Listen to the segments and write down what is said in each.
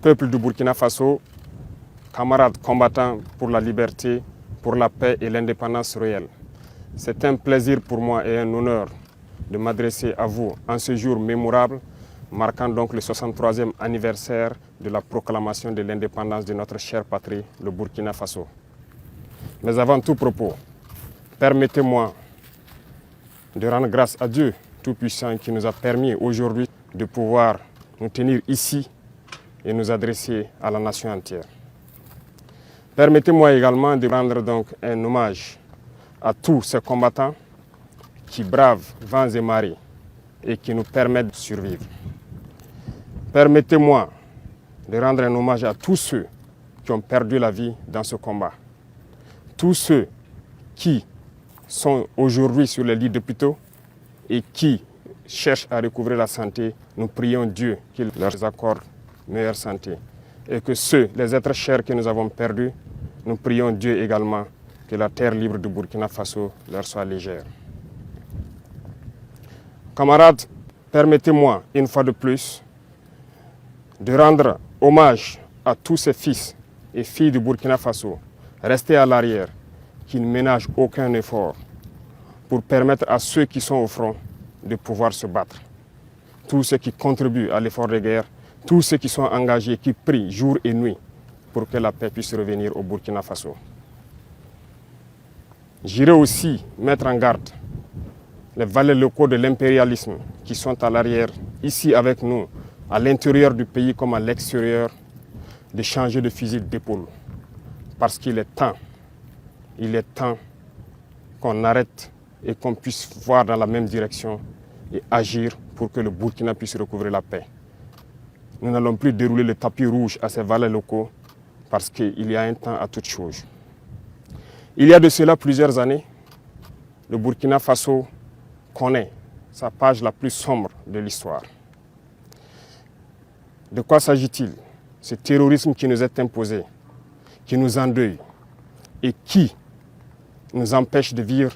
Peuple du Burkina Faso, camarades combattants pour la liberté, pour la paix et l'indépendance réelle. C'est un plaisir pour moi et un honneur de m'adresser à vous en ce jour mémorable, marquant donc le 63e anniversaire de la proclamation de l'indépendance de notre chère patrie, le Burkina Faso. Mais avant tout propos, permettez-moi de rendre grâce à Dieu Tout-Puissant qui nous a permis aujourd'hui de pouvoir nous tenir ici et nous adresser à la nation entière. Permettez-moi également de rendre donc un hommage à tous ces combattants qui bravent vents et marées et qui nous permettent de survivre. Permettez-moi de rendre un hommage à tous ceux qui ont perdu la vie dans ce combat. Tous ceux qui sont aujourd'hui sur les lits d'hôpitaux et qui cherchent à recouvrer la santé, nous prions Dieu qu'il leur accorde meilleure santé. Et que ceux, les êtres chers que nous avons perdus, nous prions Dieu également que la terre libre du Burkina Faso leur soit légère. Camarades, permettez-moi une fois de plus de rendre hommage à tous ces fils et filles du Burkina Faso restés à l'arrière, qui ne ménagent aucun effort pour permettre à ceux qui sont au front de pouvoir se battre. Tous ceux qui contribuent à l'effort de guerre, tous ceux qui sont engagés, qui prient jour et nuit pour que la paix puisse revenir au Burkina Faso. J'irai aussi mettre en garde les valets locaux de l'impérialisme qui sont à l'arrière, ici avec nous, à l'intérieur du pays comme à l'extérieur, de changer de fusil d'épaule. Parce qu'il est temps qu'on arrête et qu'on puisse voir dans la même direction et agir pour que le Burkina puisse recouvrer la paix. Nous n'allons plus dérouler le tapis rouge à ces valets locaux parce qu'il y a un temps à toute chose. Il y a de cela plusieurs années, le Burkina Faso connaît sa page la plus sombre de l'histoire. De quoi s'agit-il? Ce terrorisme qui nous est imposé, qui nous endeuille et qui nous empêche de vivre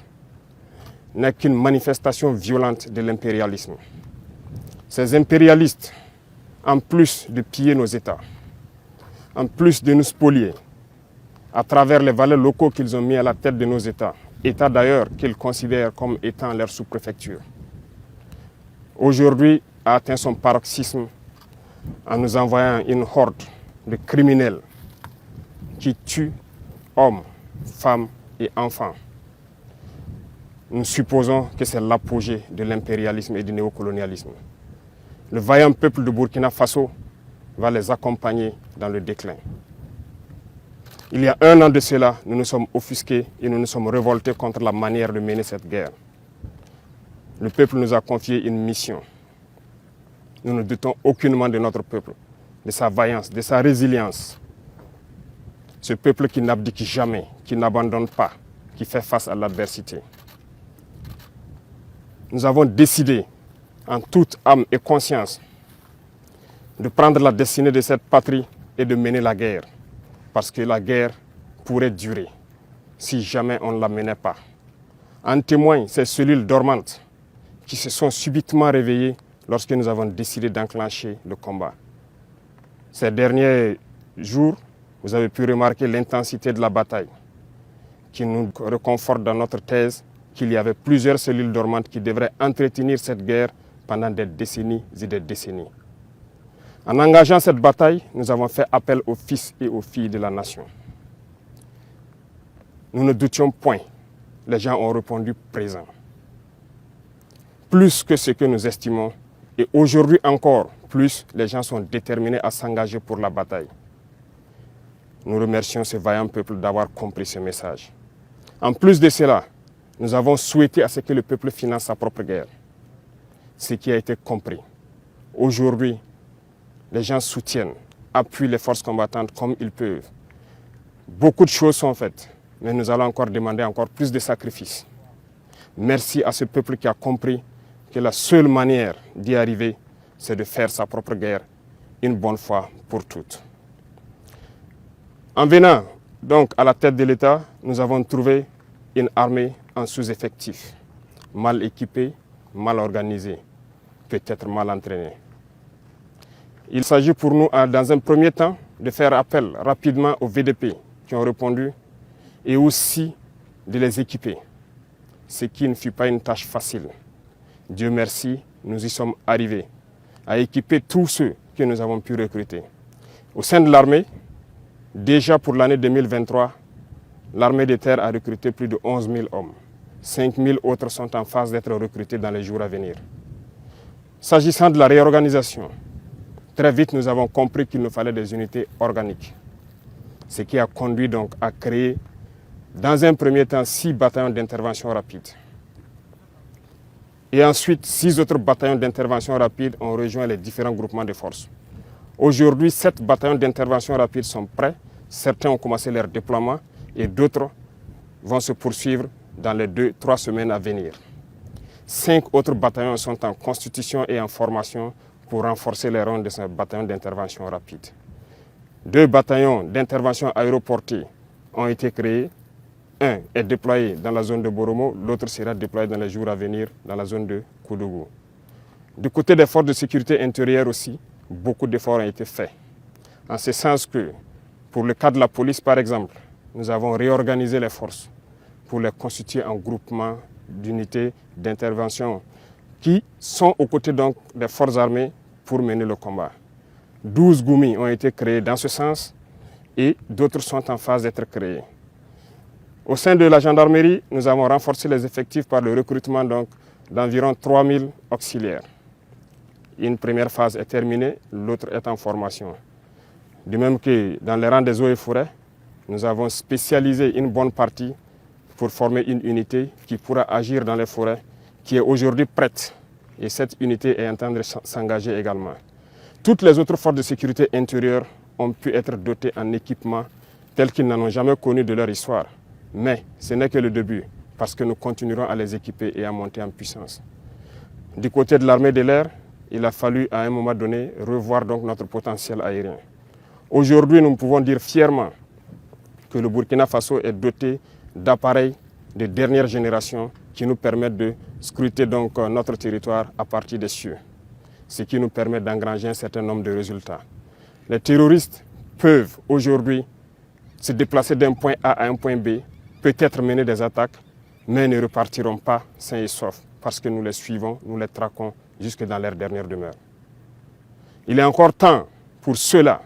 n'est qu'une manifestation violente de l'impérialisme. Ces impérialistes, en plus de piller nos États, en plus de nous spolier, à travers les valeurs locaux qu'ils ont mis à la tête de nos États, États d'ailleurs qu'ils considèrent comme étant leur sous-préfecture, aujourd'hui a atteint son paroxysme en nous envoyant une horde de criminels qui tuent hommes, femmes et enfants. Nous supposons que c'est l'apogée de l'impérialisme et du néocolonialisme. Le vaillant peuple de Burkina Faso va les accompagner dans le déclin. Il y a un an de cela, nous nous sommes offusqués et nous nous sommes révoltés contre la manière de mener cette guerre. Le peuple nous a confié une mission. Nous ne doutons aucunement de notre peuple, de sa vaillance, de sa résilience. Ce peuple qui n'abdique jamais, qui n'abandonne pas, qui fait face à l'adversité. Nous avons décidé, en toute âme et conscience, de prendre la destinée de cette patrie et de mener la guerre. Parce que la guerre pourrait durer si jamais on ne la menait pas. En témoignent ces cellules dormantes qui se sont subitement réveillées lorsque nous avons décidé d'enclencher le combat. Ces derniers jours, vous avez pu remarquer l'intensité de la bataille qui nous reconforte dans notre thèse qu'il y avait plusieurs cellules dormantes qui devraient entretenir cette guerre pendant des décennies et des décennies. En engageant cette bataille, nous avons fait appel aux fils et aux filles de la nation. Nous ne doutions point. Les gens ont répondu présent. Plus que ce que nous estimons, et aujourd'hui encore plus, les gens sont déterminés à s'engager pour la bataille. Nous remercions ce vaillant peuple d'avoir compris ce message. En plus de cela, nous avons souhaité à ce que le peuple finance sa propre guerre. Ce qui a été compris. Aujourd'hui, les gens soutiennent, appuient les forces combattantes comme ils peuvent. Beaucoup de choses sont faites, mais nous allons encore demander encore plus de sacrifices. Merci à ce peuple qui a compris que la seule manière d'y arriver, c'est de faire sa propre guerre une bonne fois pour toutes. En venant donc à la tête de l'État, nous avons trouvé une armée en sous-effectif, mal équipée, mal organisée, peut-être mal entraînée. Il s'agit pour nous, dans un premier temps, de faire appel rapidement aux VDP qui ont répondu et aussi de les équiper, ce qui ne fut pas une tâche facile. Dieu merci, nous y sommes arrivés à équiper tous ceux que nous avons pu recruter. Au sein de l'armée, déjà pour l'année 2023, l'armée de terre a recruté plus de 11 000 hommes. 5 000 autres sont en phase d'être recrutés dans les jours à venir. S'agissant de la réorganisation, très vite nous avons compris qu'il nous fallait des unités organiques. Ce qui a conduit donc à créer, dans un premier temps, 6 bataillons d'intervention rapide. Et ensuite, 6 autres bataillons d'intervention rapide ont rejoint les différents groupements de forces. Aujourd'hui, 7 bataillons d'intervention rapide sont prêts. Certains ont commencé leur déploiement et d'autres vont se poursuivre dans les 2-3 semaines à venir. 5 autres bataillons sont en constitution et en formation pour renforcer les rangs de ce bataillon d'intervention rapide. 2 bataillons d'intervention aéroportée ont été créés. Un est déployé dans la zone de Boromo, l'autre sera déployé dans les jours à venir dans la zone de Koudougou. Du côté des forces de sécurité intérieure aussi, beaucoup d'efforts ont été faits. En ce sens que, pour le cas de la police par exemple, nous avons réorganisé les forces pour les constituer en groupements d'unités d'intervention qui sont aux côtés donc des forces armées pour mener le combat. 12 GOUMI ont été créés dans ce sens et d'autres sont en phase d'être créés. Au sein de la gendarmerie, nous avons renforcé les effectifs par le recrutement d'environ 3 000 auxiliaires. Une première phase est terminée, l'autre est en formation. De même que dans les rangs des eaux et forêts, nous avons spécialisé une bonne partie pour former une unité qui pourra agir dans les forêts, qui est aujourd'hui prête. Et cette unité est en train de s'engager également. Toutes les autres forces de sécurité intérieure ont pu être dotées en équipements tels qu'ils n'en ont jamais connu de leur histoire. Mais ce n'est que le début, parce que nous continuerons à les équiper et à monter en puissance. Du côté de l'armée de l'air, il a fallu à un moment donné revoir donc notre potentiel aérien. Aujourd'hui, nous pouvons dire fièrement que le Burkina Faso est doté d'appareils de dernière génération qui nous permettent de scruter donc notre territoire à partir des cieux, ce qui nous permet d'engranger un certain nombre de résultats. Les terroristes peuvent aujourd'hui se déplacer d'un point A à un point B, peut-être mener des attaques, mais ne repartiront pas sains et saufs parce que nous les suivons, nous les traquons jusque dans leur dernière demeure. Il est encore temps pour ceux-là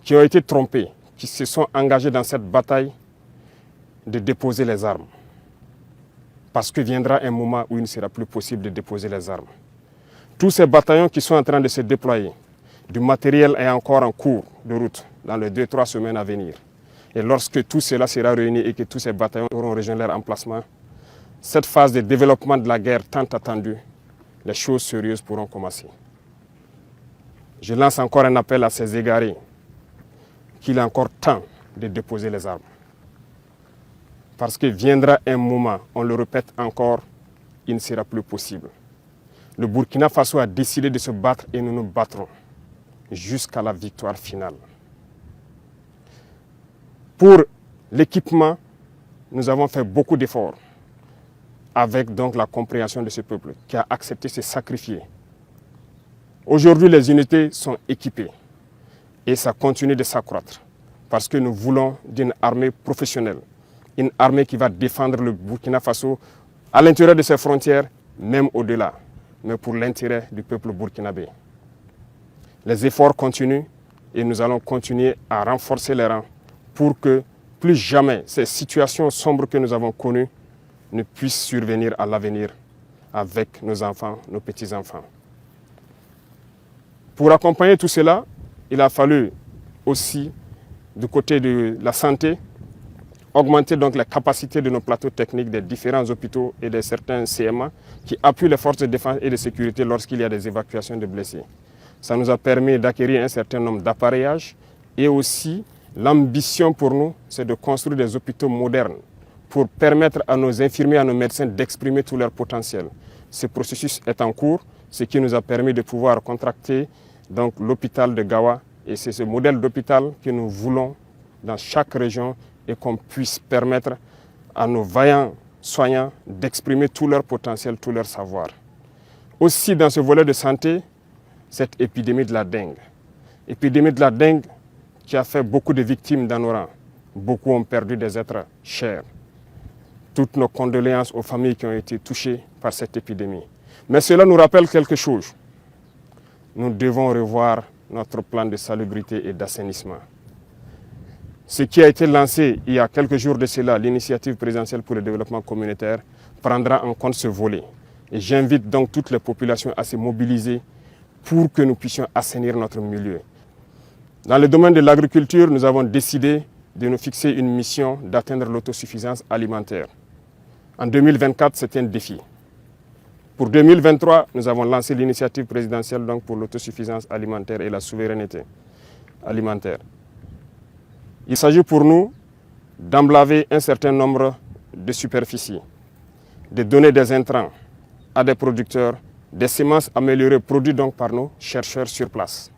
qui ont été trompés, qui se sont engagés dans cette bataille, de déposer les armes. Parce que viendra un moment où il ne sera plus possible de déposer les armes. Tous ces bataillons qui sont en train de se déployer, du matériel est encore en cours de route dans les 2-3 semaines à venir. Et lorsque tout cela sera réuni et que tous ces bataillons auront rejoint leur emplacement, cette phase de développement de la guerre tant attendue, les choses sérieuses pourront commencer. Je lance encore un appel à ces égarés qu'il est encore temps de déposer les armes. Parce que viendra un moment, on le répète encore, il ne sera plus possible. Le Burkina Faso a décidé de se battre et nous nous battrons jusqu'à la victoire finale. Pour l'équipement, nous avons fait beaucoup d'efforts avec donc la compréhension de ce peuple qui a accepté de se sacrifier. Aujourd'hui, les unités sont équipées et ça continue de s'accroître parce que nous voulons d'une armée professionnelle, une armée qui va défendre le Burkina Faso à l'intérieur de ses frontières, même au-delà, mais pour l'intérêt du peuple burkinabé. Les efforts continuent et nous allons continuer à renforcer les rangs pour que plus jamais ces situations sombres que nous avons connues ne puissent survenir à l'avenir avec nos enfants, nos petits-enfants. Pour accompagner tout cela, il a fallu aussi, du côté de la santé, augmenter donc les capacités de nos plateaux techniques des différents hôpitaux et de certains CMA qui appuient les forces de défense et de sécurité lorsqu'il y a des évacuations de blessés. Ça nous a permis d'acquérir un certain nombre d'appareillages et aussi l'ambition pour nous, c'est de construire des hôpitaux modernes pour permettre à nos infirmiers, à nos médecins d'exprimer tout leur potentiel. Ce processus est en cours, ce qui nous a permis de pouvoir contracter donc l'hôpital de Gawa. Et c'est ce modèle d'hôpital que nous voulons dans chaque région et qu'on puisse permettre à nos vaillants soignants d'exprimer tout leur potentiel, tout leur savoir. Aussi dans ce volet de santé, cette épidémie de la dengue. Épidémie de la dengue qui a fait beaucoup de victimes dans nos rangs. Beaucoup ont perdu des êtres chers. Toutes nos condoléances aux familles qui ont été touchées par cette épidémie. Mais cela nous rappelle quelque chose. Nous devons revoir notre plan de salubrité et d'assainissement. Ce qui a été lancé il y a quelques jours de cela, l'initiative présidentielle pour le développement communautaire, prendra en compte ce volet. Et j'invite donc toutes les populations à se mobiliser pour que nous puissions assainir notre milieu. Dans le domaine de l'agriculture, nous avons décidé de nous fixer une mission d'atteindre l'autosuffisance alimentaire. En 2024, c'est un défi. Pour 2023, nous avons lancé l'initiative présidentielle donc, pour l'autosuffisance alimentaire et la souveraineté alimentaire. Il s'agit pour nous d'emblaver un certain nombre de superficies, de donner des intrants à des producteurs, des semences améliorées produites donc par nos chercheurs sur place.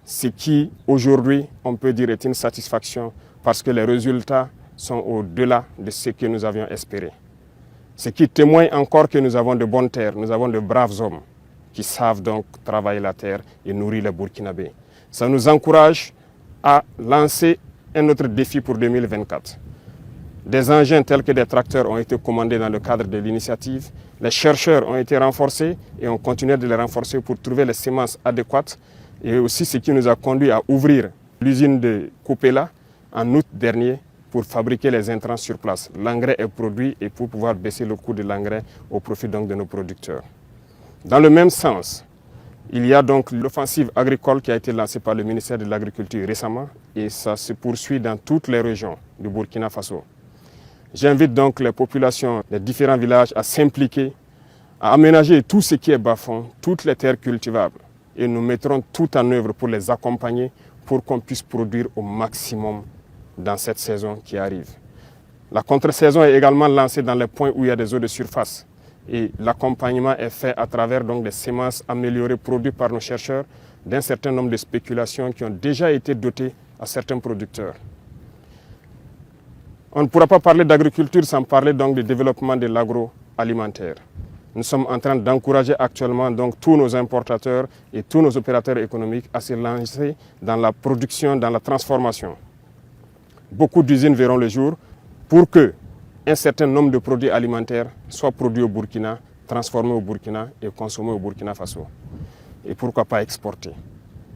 Ce qui, aujourd'hui, on peut dire est une satisfaction parce que les résultats sont au-delà de ce que nous avions espéré. Ce qui témoigne encore que nous avons de bonnes terres, nous avons de braves hommes qui savent donc travailler la terre et nourrir les Burkinabés. Ça nous encourage à lancer un autre défi pour 2024. Des engins tels que des tracteurs ont été commandés dans le cadre de l'initiative. Les chercheurs ont été renforcés et on continue de les renforcer pour trouver les semences adéquates. Et aussi ce qui nous a conduit à ouvrir l'usine de Kopela en août dernier pour fabriquer les intrants sur place. L'engrais est produit et pour pouvoir baisser le coût de l'engrais au profit donc de nos producteurs. Dans le même sens, il y a donc l'offensive agricole qui a été lancée par le ministère de l'Agriculture récemment et ça se poursuit dans toutes les régions du Burkina Faso. J'invite donc les populations des différents villages à s'impliquer, à aménager tout ce qui est bas-fond, toutes les terres cultivables. Et nous mettrons tout en œuvre pour les accompagner pour qu'on puisse produire au maximum dans cette saison qui arrive. La contre-saison est également lancée dans les points où il y a des eaux de surface. Et l'accompagnement est fait à travers donc, des semences améliorées produites par nos chercheurs d'un certain nombre de spéculations qui ont déjà été dotées à certains producteurs. On ne pourra pas parler d'agriculture sans parler donc du développement de l'agroalimentaire. Nous sommes en train d'encourager actuellement donc, tous nos importateurs et tous nos opérateurs économiques à se lancer dans la production, dans la transformation. Beaucoup d'usines verront le jour pour qu'un certain nombre de produits alimentaires soient produits au Burkina, transformés au Burkina et consommés au Burkina Faso. Et pourquoi pas exporter.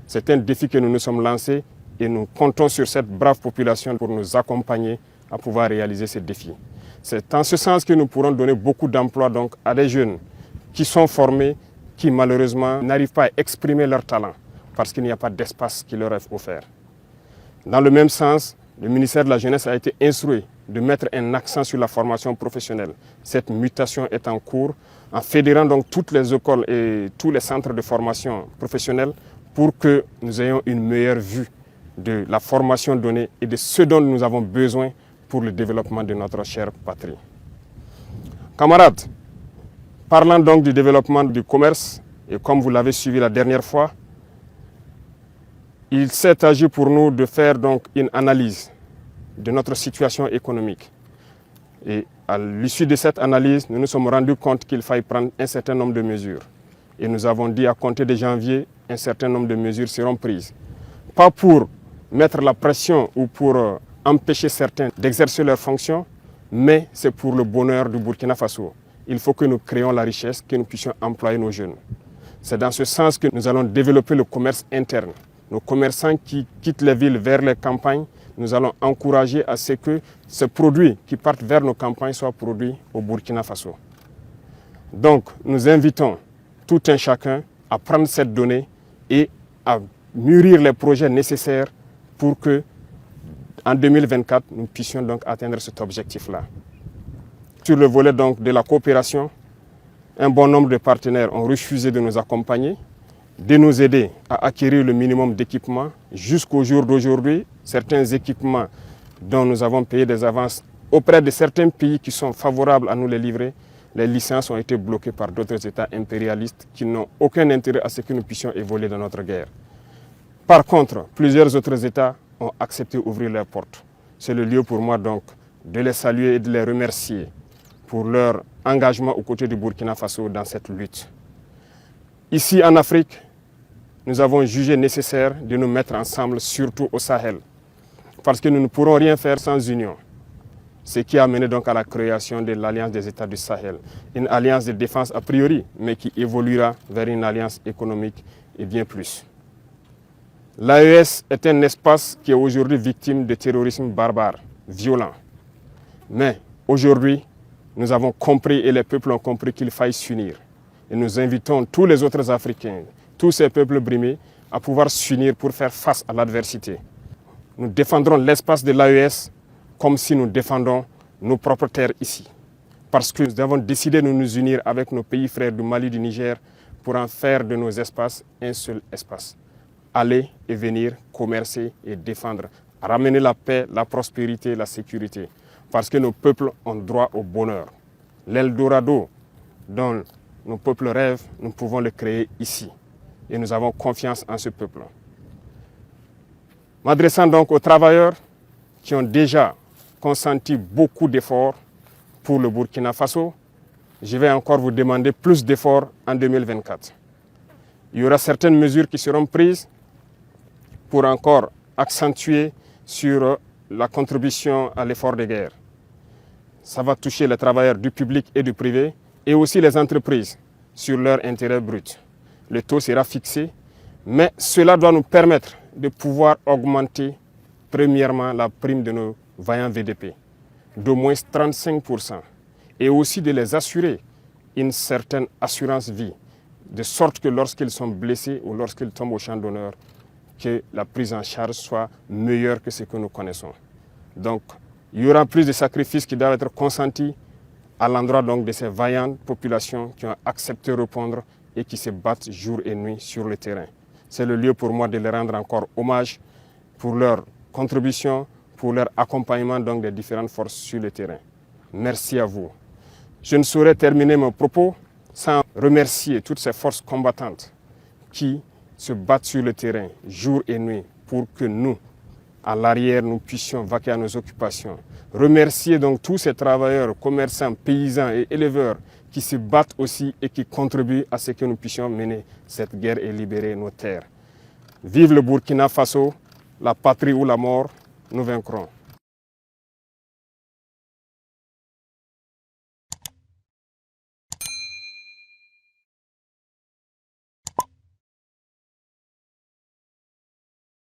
C'est un défi que nous nous sommes lancés et nous comptons sur cette brave population pour nous accompagner à pouvoir réaliser ces défis. C'est en ce sens que nous pourrons donner beaucoup d'emplois donc, à des jeunes qui sont formés, qui malheureusement n'arrivent pas à exprimer leur talent parce qu'il n'y a pas d'espace qui leur est offert. Dans le même sens, le ministère de la Jeunesse a été instruit de mettre un accent sur la formation professionnelle. Cette mutation est en cours en fédérant donc toutes les écoles et tous les centres de formation professionnelle pour que nous ayons une meilleure vue de la formation donnée et de ce dont nous avons besoin pour le développement de notre chère patrie. Camarades, parlant donc du développement du commerce, et comme vous l'avez suivi la dernière fois, il s'est agi pour nous de faire donc une analyse de notre situation économique. Et à l'issue de cette analyse, nous nous sommes rendus compte qu'il fallait prendre un certain nombre de mesures. Et nous avons dit à compter de janvier, un certain nombre de mesures seront prises. Pas pour mettre la pression ou pour empêcher certains d'exercer leurs fonctions, mais c'est pour le bonheur du Burkina Faso. Il faut que nous créions la richesse, que nous puissions employer nos jeunes. C'est dans ce sens que nous allons développer le commerce interne. Nos commerçants qui quittent les villes vers les campagnes, nous allons encourager à ce que ces produits qui partent vers nos campagnes soient produits au Burkina Faso. Donc, nous invitons tout un chacun à prendre cette donnée et à mûrir les projets nécessaires pour que en 2024, nous puissions donc atteindre cet objectif-là. Sur le volet donc de la coopération, un bon nombre de partenaires ont refusé de nous accompagner, de nous aider à acquérir le minimum d'équipements. Jusqu'au jour d'aujourd'hui, certains équipements dont nous avons payé des avances auprès de certains pays qui sont favorables à nous les livrer, les licences ont été bloquées par d'autres États impérialistes qui n'ont aucun intérêt à ce que nous puissions évoluer dans notre guerre. Par contre, plusieurs autres États ont accepté d'ouvrir leurs portes. C'est le lieu pour moi donc de les saluer et de les remercier pour leur engagement aux côtés du Burkina Faso dans cette lutte. Ici en Afrique, nous avons jugé nécessaire de nous mettre ensemble, surtout au Sahel. Parce que nous ne pourrons rien faire sans union. Ce qui a mené donc à la création de l'Alliance des États du Sahel. Une alliance de défense a priori, mais qui évoluera vers une alliance économique et bien plus. L'AES est un espace qui est aujourd'hui victime de terrorisme barbare, violent. Mais aujourd'hui, nous avons compris et les peuples ont compris qu'il faille s'unir. Et nous invitons tous les autres Africains, tous ces peuples brimés, à pouvoir s'unir pour faire face à l'adversité. Nous défendrons l'espace de l'AES comme si nous défendons nos propres terres ici. Parce que nous avons décidé de nous unir avec nos pays frères du Mali, du Niger, pour en faire de nos espaces un seul espace. Aller et venir, commercer et défendre, ramener la paix, la prospérité, la sécurité. Parce que nos peuples ont droit au bonheur. L'Eldorado dont nos peuples rêvent, nous pouvons le créer ici. Et nous avons confiance en ce peuple. M'adressant donc aux travailleurs qui ont déjà consenti beaucoup d'efforts pour le Burkina Faso, je vais encore vous demander plus d'efforts en 2024. Il y aura certaines mesures qui seront prises pour encore accentuer sur la contribution à l'effort de guerre. Ça va toucher les travailleurs du public et du privé et aussi les entreprises sur leur intérêt brut. Le taux sera fixé, mais cela doit nous permettre de pouvoir augmenter premièrement la prime de nos vaillants VDP d'au moins 35% et aussi de les assurer une certaine assurance vie, de sorte que lorsqu'ils sont blessés ou lorsqu'ils tombent au champ d'honneur, que la prise en charge soit meilleure que ce que nous connaissons. Donc, il y aura plus de sacrifices qui doivent être consentis à l'endroit donc de ces vaillantes populations qui ont accepté de répondre et qui se battent jour et nuit sur le terrain. C'est le lieu pour moi de les rendre encore hommage pour leur contribution, pour leur accompagnement donc des différentes forces sur le terrain. Merci à vous. Je ne saurais terminer mon propos sans remercier toutes ces forces combattantes qui se battent sur le terrain jour et nuit pour que nous, à l'arrière, nous puissions vaquer à nos occupations. Remercier donc tous ces travailleurs, commerçants, paysans et éleveurs qui se battent aussi et qui contribuent à ce que nous puissions mener cette guerre et libérer nos terres. Vive le Burkina Faso, la patrie ou la mort, nous vaincrons.